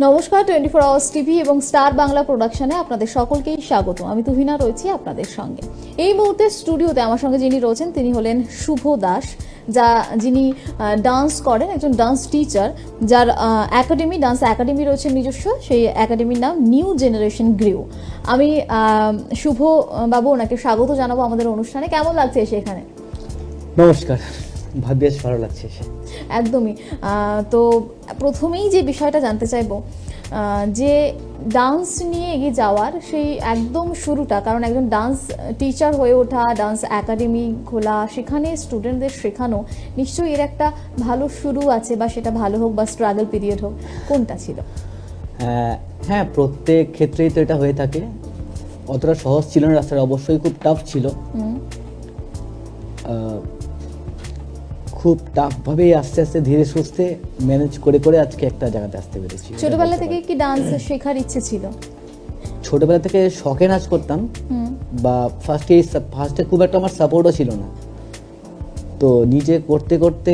নমস্কার, 24 hours TV এবং star Bangla প্রোডাকশনে আপনাদের সকলকেই স্বাগত। আমি তুহিনা রয়েছি আপনাদের সঙ্গে। এই মুহূর্তে স্টুডিওতে আমার সঙ্গে যিনি রয়েছেন তিনি হলেন শুভ দাস, যিনি ডান্স করেন, একজন ডান্স টিচার, যার ডান্স একাডেমি রয়েছে নিজস্ব। সেই একাডেমির নাম নিউ জেনারেশন গ্রিউ। আমি শুভ বাবু ওনাকে স্বাগত জানাবো আমাদের অনুষ্ঠানে। কেমন লাগছে এসে এখানে? নমস্কার, বেশ ভালো লাগছে এসে। একদমই। তো প্রথমেই যে বিষয়টা জানতে চাইবো, যে ডান্স নিয়ে এগিয়ে যাওয়ার সেই একদম শুরুটা, কারণ একজন ডান্স টিচার হয়ে ওঠা, ডান্স একাডেমি খোলা, সেখানে স্টুডেন্টদের শেখানো, নিশ্চয়ই এর একটা ভালো শুরু আছে, বা সেটা ভালো হোক বা স্ট্রাগল পিরিয়ড হোক, কোনটা ছিল? হ্যাঁ, প্রত্যেক ক্ষেত্রেই তো এটা হয়ে থাকে। অতটা সহজ ছিল না, রাস্তাটা অবশ্যই খুব টাফ ছিল। খুব টাফভাবেই আস্তে আস্তে ধীরে সুস্থে ম্যানেজ করে করে আজকে একটা জায়গাতে আসতে পেরেছি। ছোটবেলা থেকে কি ডান্স শেখার ইচ্ছে ছিল? ছোটবেলা থেকে শখে নাচ করতাম, বা ফার্স্টে খুব একটা আমার সাপোর্টও ছিল না। তো নিজে করতে করতে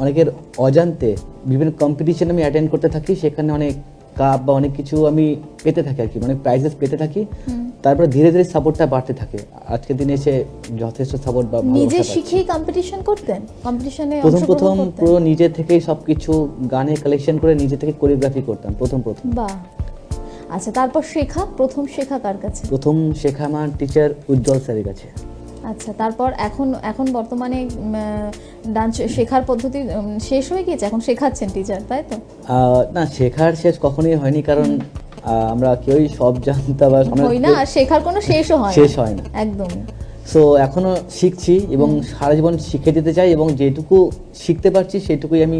অনেকের অজান্তে বিভিন্ন কম্পিটিশন আমি অ্যাটেন্ড করতে থাকি, সেখানে অনেক কাপ বা অনেক কিছু আমি পেতে থাকি আর কি, অনেক প্রাইজেস পেতে থাকি। তারপরে ধীরে ধীরে সাপোর্টটা বাড়তে থাকে। আজকের দিনে এসে যথেষ্ট সাপোর্ট বা নিজে শিখেই কম্পিটিশন করতেন? কম্পিটিশনে প্রথম পুরো নিজে থেকেই সবকিছু গানে কালেকশন করে নিজে থেকে কোরিওগ্রাফি করতাম প্রথম। বাহ, আচ্ছা। তারপর প্রথম শেখা কার কাছে? প্রথম শেখা আমার টিচার উজ্জ্বল স্যারের কাছে। আচ্ছা, তারপর এখন বর্তমানে ডান্স শেখার পদ্ধতি শেষ হয়ে গিয়েছে, এখন শেখাচ্ছেন টিচার, তাই তো? না, শেখার শেষ কখনোই হয়নি, কারণ আমরা কেউই সব জানতাম না, শেখার কোনো শেষ হয় না একদম। সো এখনো শিখছি এবং সারা জীবন শিখে যেতে চাই, এবং যেটুকু শিখতে পারছি সেটুকুই আমি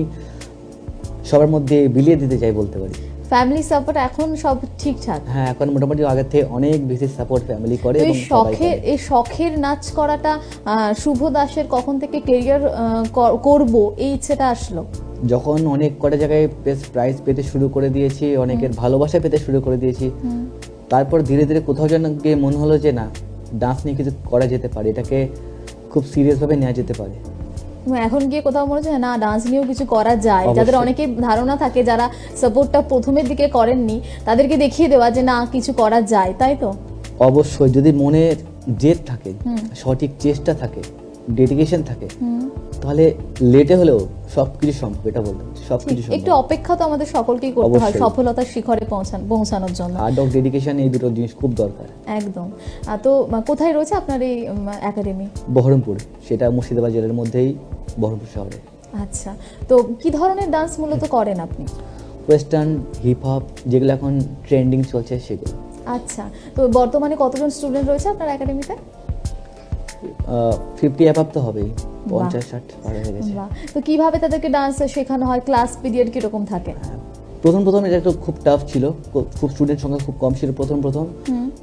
সবার মধ্যে বিলিয়ে দিতে চাই বলতে পারি। ফ্যামিলি সাপোর্ট এখন সব ঠিকঠাক? হ্যাঁ, এখন মোটামুটি আগের থেকে অনেক বেশি সাপোর্ট ফ্যামিলি করে। এবং এই শখের নাচ করাটা শুভ দাসের কখন থেকে ক্যারিয়ার করব এই ইচ্ছেটা আসলো? যখন অনেক কটা জায়গায় বেস্ট প্রাইজ পেতে শুরু করে দিয়েছি, অনেকের ভালোবাসা পেতে শুরু করে দিয়েছি, তারপর ধীরে ধীরে কোথাও যেন গিয়ে মনে হলো যে না, ডান্স নিয়ে কিছু করা যেতে পারে, এটাকে খুব সিরিয়াসভাবে নেওয়া যেতে পারে। এখন গিয়ে কোথাও মনে হচ্ছে না, ডান্স নিয়েও কিছু করা যায়। যাদের অনেকে ধারণা থাকে, যারা সাপোর্টটা প্রথমের দিকে করেননি, তাদেরকে দেখিয়ে দেওয়া যে না, কিছু করা যায়, তাই তো? অবশ্যই, যদি মনে জেদ থাকে, সঠিক চেষ্টা থাকে, ডেডিকেশন থাকে, তাহলে লেটে হলেও সবকিছু সম্ভব। এটা বলতে সবকিছু সম্ভব। একটু অপেক্ষা তো আমাদের সকলকেই করতে হয় সফলতার শিখরে পৌঁছানোর জন্য। হার্ড ওয়ার্ক, ডেডিকেশন, এই দুটো জিনিস খুব দরকার। একদম। তো কোথায় রয়েছে আপনার এই একাডেমি? বহরমপুর, সেটা মুর্শিদাবাদ জেলার মধ্যেই, বহরমপুর শহরে। আচ্ছা, তো কি ধরনের ডান্স মূলত করেন আপনি? ওয়েস্টার্ন, হিপ হপ, যেগুলো এখন ট্রেন্ডিং চলছে সেগুলো। আচ্ছা, তো বর্তমানে কতজন স্টুডেন্ট রয়েছে আপনার একাডেমিতে? 50 অ্যাবাভ তো হবেই, 50-60 পার হয়ে গেছে। তো কিভাবে তাদেরকে ডান্স শেখানো হয়? ক্লাস পিরিয়ড কিরকম থাকে? প্রথম এটা একটু খুব টাফ ছিল, খুব স্টুডেন্ট সংখ্যা খুব কম ছিল প্রথম।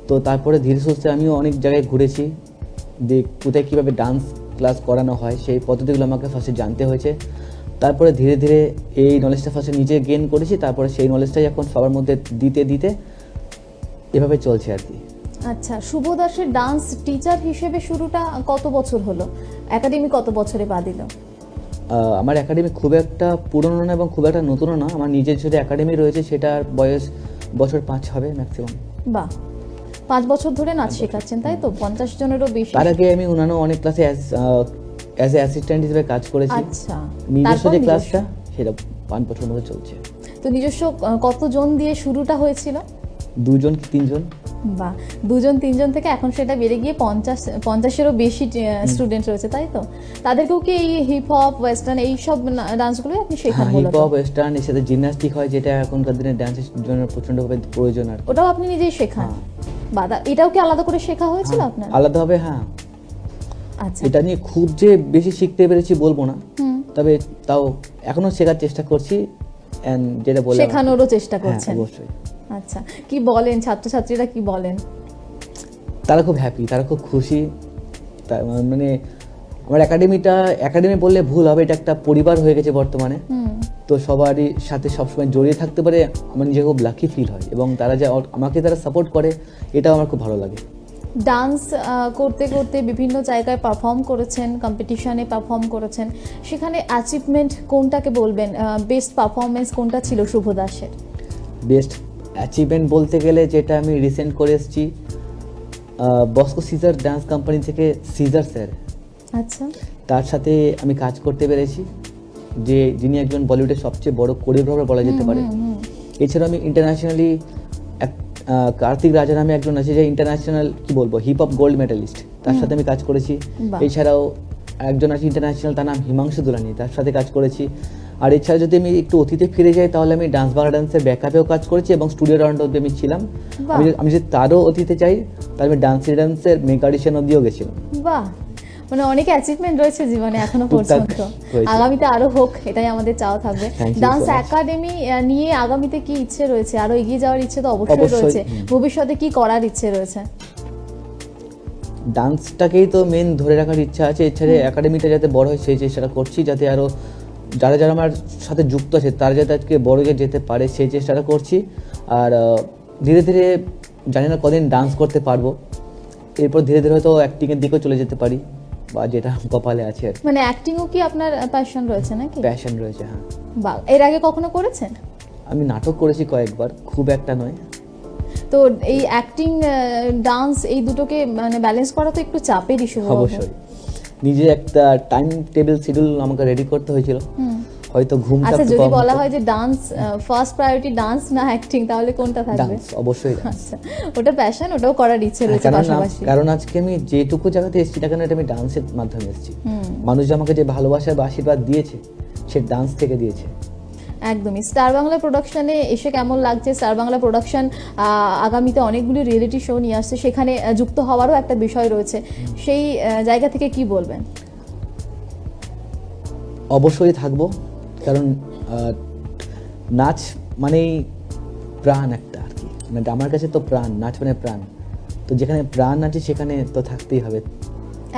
তো তারপরে ধীরে সুস্থে আমিও অনেক জায়গায় ঘুরেছি, কোথায় কীভাবে ডান্স ক্লাস করানো হয় সেই পদ্ধতিগুলো আমাকে ফার্স্টে জানতে হয়েছে। তারপরে ধীরে ধীরে এই নলেজটা ফার্স্টে নিজে গেইন করেছি, তারপরে সেই নলেজটাই এখন সবার মধ্যে দিতে এভাবে চলছে আর কি। আচ্ছা, শুভ দাসের ডান্স টিচার হিসেবে শুরুটা কত বছর হলো? একাডেমি কত বছরে পা দিল? আমার একাডেমি খুব একটা পুরনো না এবং খুব একটা নতুনও না। আমার নিজের যে একাডেমি রয়েছে সেটার বয়স বছর 5 হবে ম্যাক্সিমাম। বাহ, 5 বছর ধরে নাচ শেখাচ্ছেন, তাই তো? 50 জনেরও বেশি। তার আগে আমি অন্যান্য অনেক ক্লাসে অ্যাজ এ অ্যাসিস্ট্যান্ট হিসেবে কাজ করেছি। আচ্ছা, নিজস্ব যে ক্লাসটা সেটা 5 বছর মতো চলছে। তো নিজস্ব কতজন দিয়ে শুরুটা হয়েছিল? 2 জন কি 3 জন। বাহ, 2 জন 3 জন থেকে এখন সেটা বেড়ে গিয়ে 50-এরও বেশি স্টুডেন্ট রয়েছে, তাই তো? তাদেরকেও কি এই হিপ হপ, ওয়েস্টার্ন এই সব ডান্সগুলো আপনি শেখান? হিপ হপ, ওয়েস্টার্ন, এর সাথে জিমন্যাস্টিক হয়, যেটা এখনকার দিনে ডান্সের জন্য প্রচন্ডভাবে প্রয়োজন। আর ওটাও আপনি নিজেই শেখান? এটাও কি আলাদা করে শেখা হয়েছিল আপনার? আলাদাভাবে, হ্যাঁ। আচ্ছা, এটা নিয়ে খুব যে বেশি শিখতে পেরেছি বলবো না, তবে তাও এখনো শেখার চেষ্টা করছি, যেটা বলে শেখানোরও চেষ্টা করছেন। অবশ্যই। আচ্ছা, কি বলেন ছাত্রছাত্রীরা, কি বলেন? তারা খুব হ্যাপি, তারা খুব খুশি। মানে আমার একাডেমি বললে ভুল হবে, এটা একটা পরিবার হয়ে গেছে বর্তমানে। তো সবারই সাথে সবসময় জড়িয়ে থাকতে পারে, আমার নিজে খুব লাকি ফিল হয়, এবং তারা যে আমাকে সাপোর্ট করে, এটাও আমার খুব ভালো লাগে। ডান্স করতে করতে বিভিন্ন জায়গায় পারফর্ম করেছেন, কম্পিটিশনে পারফর্ম করেছেন, সেখানে অ্যাচিভমেন্ট কোনটাকে বলবেন? বেস্ট পারফরমেন্স কোনটা ছিল শুভ দাসের? বেস্ট অ্যাচিভমেন্ট বলতে গেলে যেটা আমি রিসেন্ট করে এসেছি, বস্কো সিজার ডান্স কোম্পানি থেকে সিজার স্যার, আচ্ছা, তার সাথে আমি কাজ করতে পেরেছি, যে যিনি একজন বলিউডের সবচেয়ে বড় কোরিওগ্রাফার বলা যেতে পারে। এছাড়াও আমি ইন্টারন্যাশনালি কার্তিক রাজা নামে একজন আছে, যে ইন্টারন্যাশনাল কি বলবো হিপ হপ গোল্ড মেডালিস্ট, তার সাথে আমি কাজ করেছি। বাহ। এছাড়াও একজন আছে ইন্টারন্যাশনাল, তার নাম হিমাংশু দুলানি, তার সাথে কাজ করেছি। আর এছাড়া যদি আমি একটু অতীতে ফিরে যাই, তাহলে আমি ডান্স বাংলা ডান্সের ব্যাকআপেও কাজ করেছি এবং স্টুডিও রাউন্ড অব্দি আমি ছিলাম। বাহ। আমি যদি তারও অতীতে চাই, তাহলে আমি ডান্সের মেগা অডিশন অব্দিও গেছিলাম। বাহ, মানে অনেক অ্যাচিভমেন্ট রয়েছে জীবনে এখনো টুকটাক পর্যন্ত। হয়েছে। আগামীতে আরো হোক, এটাই আমাদের চাওয়া থাকবে। Thank you dance so much. Academy নিয়ে আগামীতে কি ইচ্ছে রয়েছে? আরো এগিয়ে যাওয়ার ইচ্ছে তো অবশ্যই অবশ্যই, রয়েছে। ভবিষ্যতে কি করার ইচ্ছে রয়েছে? ডান্সটাকেই তো মেন ধরে রাখার ইচ্ছা আছে। এছাড়া একাডেমিটা যাতে বড় হয় সেই চেষ্টাটা করছি, যাতে আরও যারা যারা আমার সাথে যুক্ত আছে তারা যাতে আজকে বড় হয়ে যেতে পারে সেই চেষ্টাটা করছি। আর ধীরে ধীরে জানি না কদিন ডান্স করতে পারবো, এরপর ধীরে ধীরে হয়তো অ্যাক্টিংয়ের দিকেও চলে যেতে পারি, বা যেটা কপালে আছে আর মানে অ্যাক্টিংও কি আপনার প্যাশন রয়েছে নাকি? প্যাশন রয়েছে। হ্যাঁ, বাহ, এর আগে কখনো করেছেন? আমি নাটক করেছি কয়েকবার, খুব একটা নয়। তো এই অ্যাক্টিং ডান্স এই দুটোকে মানে ব্যালেন্স করা তো একটু চাপের ইস্যু। অবশ্যই নিজে একটা টাইম টেবিল শিডিউল আমাকে রেডি করতে হয়েছিল, হয়তো ঘুমটা আচ্ছা, একটু যদি কম বলা হতো। হয় যে ডান্স ফার্স্ট প্রায়োরিটি ডান্স না অ্যাক্টিং, তাহলে কোনটা থাকবে? ডান্স, অবশ্যই dance। আচ্ছা, ওটা প্যাশন, ওটাও করার ইচ্ছে রয়েছে পাশাপাশি। কারণ আজকে আমি যেটুকু জায়গাতে এসেছি না কেন, এটা আমি ডান্সের মাধ্যমে এসেছি। মানুষ যে আমাকে যে ভালোবাসা বা আশীর্বাদ দিয়েছে, সে ডান্স থেকে দিয়েছে। একদমই। স্টার বাংলা প্রোডাকশনে এসে কেমন লাগছে? স্টার বাংলা প্রোডাকশন আগামীতে অনেকগুলি রিয়েলিটি শো নিয়ে আসছে, সেখানে যুক্ত হওয়ারও একটা বিষয় রয়েছে, সেই জায়গা থেকে কি বলবেন? অবশ্যই থাকবো, কারণ নাচ মানেই প্রাণ একটা আর কি, মানে আমার কাছে তো প্রাণ, নাচ মানে প্রাণ। তো যেখানে প্রাণ আছে সেখানে তো থাকতেই হবে।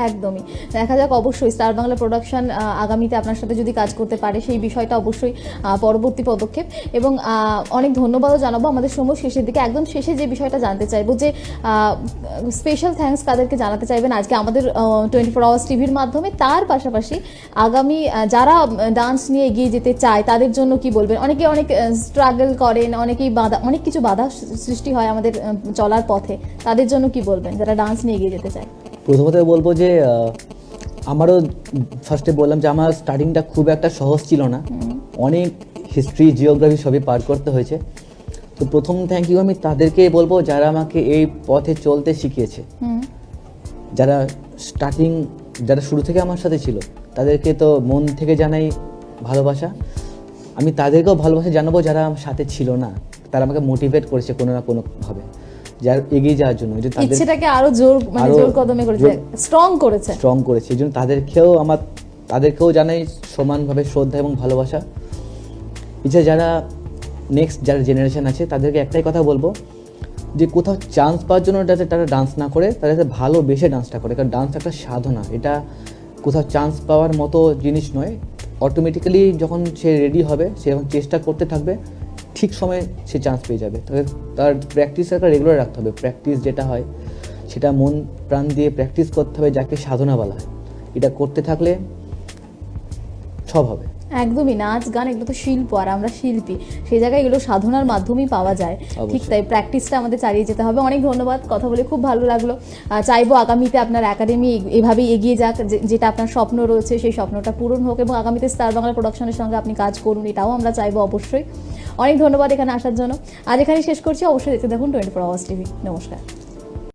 একদমই, দেখা যাক। অবশ্যই স্টার বাংলা প্রোডাকশন আগামীতে আপনার সাথে যদি কাজ করতে পারে, সেই বিষয়টা অবশ্যই পরবর্তী পদক্ষেপ। এবং অনেক ধন্যবাদও জানাবো আমাদের সময় শেষের দিকে। একদম শেষে যে বিষয়টা জানতে চাইবো, যে স্পেশাল থ্যাঙ্কস কাদেরকে জানাতে চাইবেন আজকে আমাদের 24 আওয়ার্স টিভির মাধ্যমে, তার পাশাপাশি আগামী যারা ডান্স নিয়ে এগিয়ে যেতে চায় তাদের জন্য কি বলবেন? অনেকে অনেক স্ট্রাগল করেন, অনেকেই অনেক কিছু বাধা সৃষ্টি হয় আমাদের চলার পথে, তাদের জন্য কি বলবেন যারা ডান্স নিয়ে এগিয়ে যেতে চায়? প্রথমত বলবো যে আমারও ফার্স্টে বললাম যে আমার স্টার্টিংটা খুব একটা সহজ ছিল না, অনেক হিস্ট্রি জিওগ্রাফি সবই পার করতে হয়েছে। তো প্রথম থ্যাংক ইউ আমি তাদেরকে বলবো যারা আমাকে এই পথে চলতে শিখিয়েছে, যারা যারা শুরু থেকে আমার সাথে ছিল, তাদেরকে তো মন থেকে জানাই ভালোবাসা। আমি তাদেরকেও ভালোবাসা জানাবো যারা আমার সাথে ছিল না, তারা আমাকে মোটিভেট করেছে কোনো না কোনো ভাবে যার এগিয়ে যাওয়ার জন্য, যে তাদের ইচ্ছেটাকে আরো জোর কদমে করেছে, স্ট্রং করেছে। এই জন্য তাদেরকেও জানাই সমানভাবে শ্রদ্ধা এবং ভালোবাসা। এছাড়া যারা নেক্সট যারা জেনারেশন আছে তাদেরকে একটাই কথা বলবো, যে কোথাও চান্স পাওয়ার জন্য যাতে তারা ডান্স না করে, তারা যাতে ভালোবেসে ডান্সটা করে। কারণ ডান্স একটা সাধনা, এটা কোথাও চান্স পাওয়ার মতো জিনিস নয়। অটোমেটিক্যালি যখন সে রেডি হবে, সে যখন চেষ্টা করতে থাকবে, ঠিক সময়ে সে চান্স পেয়ে যাবে। তবে তার প্র্যাকটিসটা রেগুলার রাখতে হবে। প্র্যাকটিস যেটা হয় সেটা মন প্রাণ দিয়ে প্র্যাকটিস করতে হবে, যাকে সাধনা বলা হয়। এটা করতে থাকলে সব হবে। একদমই, নাচ গান এগুলো তো শিল্প, আর আমরা শিল্পী, সেই জায়গায় এগুলো সাধনার মাধ্যমেই পাওয়া যায়। ঠিক তাই, প্র্যাকটিসটা আমাদের চালিয়ে যেতে হবে। অনেক ধন্যবাদ, কথা বলে খুব ভালো লাগলো। চাইবো আগামীতে আপনার একাডেমি এভাবেই এগিয়ে যাক, যেটা আপনার স্বপ্ন রয়েছে সেই স্বপ্নটা পূরণ হোক, এবং আগামীতে স্টার বাংলা প্রোডাকশনের সঙ্গে আপনি কাজ করুন, এটাও আমরা চাইবো অবশ্যই। অনেক ধন্যবাদ এখানে আসার জন্য। আজ এখানে শেষ করছি। অবশ্যই দেখতে দেখুন 24 আওয়ার্স টিভি। নমস্কার।